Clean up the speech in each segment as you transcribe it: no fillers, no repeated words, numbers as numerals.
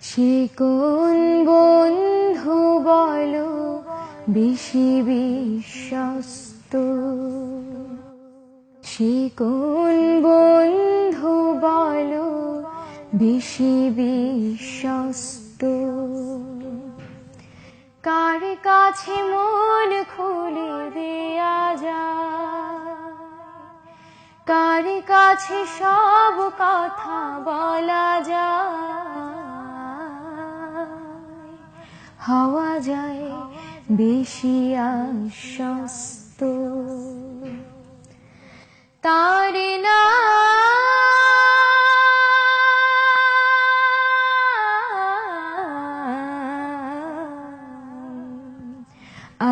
সে কোন বন্ধু বলো বেশি বিশ্বস্ত, সে কোন বন্ধু বলো বেশি বিশ্বস্ত, কার কাছে মন খুলে দেয়া যায়, কার কাছে সব কথা বলা যায়, হওয়া যায় বেশি আশ্বস্ত। তার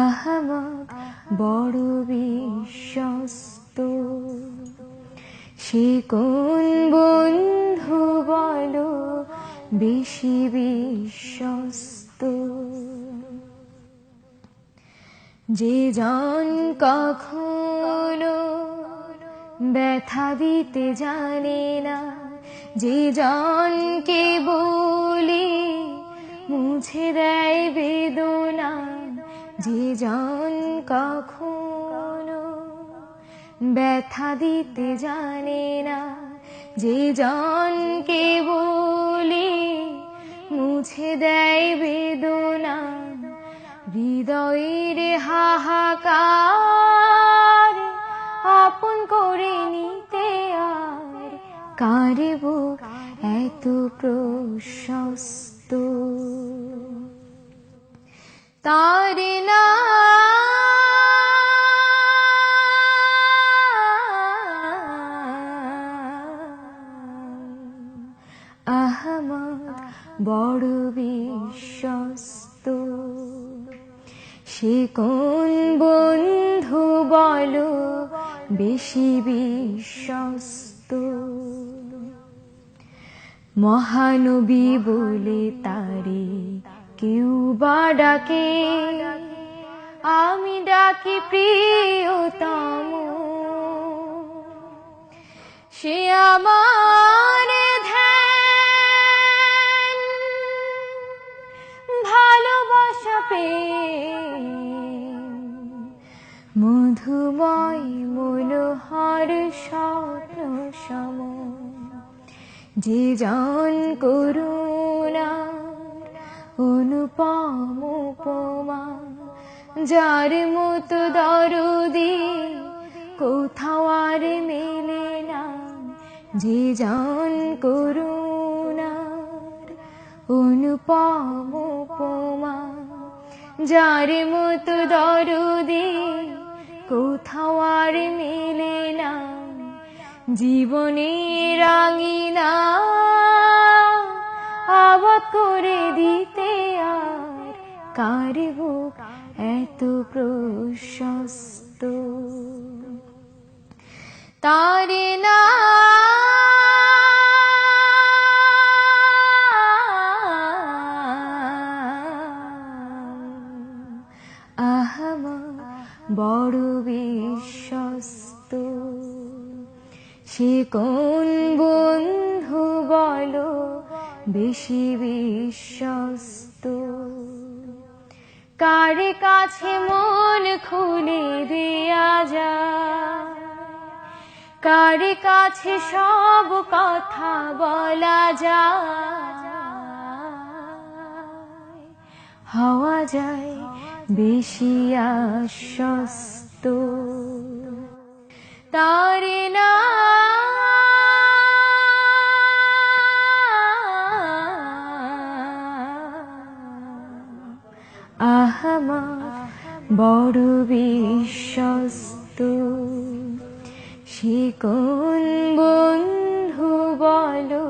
আহমদ বড় বিশ্বস্ত, সে কোন বন্ধু বলো বেশি বিশ্বস্ত, যে জন কখনো ব্যথা দিতে জানে না, যে জনকে বলি মুছে দেয় বেদনা, যে জন কখনো ব্যথা দিতে জানে না, যে জনকে বলি মুছে দেয় বেদনা, হৃদয়ের হাহাকার আপন করে নিতে আর কার বুক এত প্রশস্ত। তার আহমদ বড় বিশ্বস্ত, সে কোন বন্ধু বলো বেশি বিশ্বস্ত, মহানবী বলে তারে কেউ বা ডাকে, আমি ডাকি প্রিয়তম, সে আমার ধ্যান ভালোবাসা পেয়ে মধুময় মনোহর স্বপ্ন সম, যে জন করুণার অনুপম উপমা, যার মতো দরদি কোথাও আর মেলে না, যে জন করুণার অনুপম উপমা, যার মতো দরদি কোথাও আর মেলে না, জীবনের রাঙিনা আবাদ করে দিতে আর কার বুক এত প্রশস্ত। তার আহমদ বড় বিশ্বস্ত, সে কোন বন্ধু বলো বেশি বিশ্বস্ত, কার কাছে মন খুলে দেয়া যায়, কার কাছে সব কথা বলা যায়, হওয়া যায় বেশি আশ্বস্ত। তার আহমদ বড় বিশ্বস্ত, সে কোন বন্ধু বলো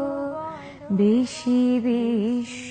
বেশি বিশ্বস্ত।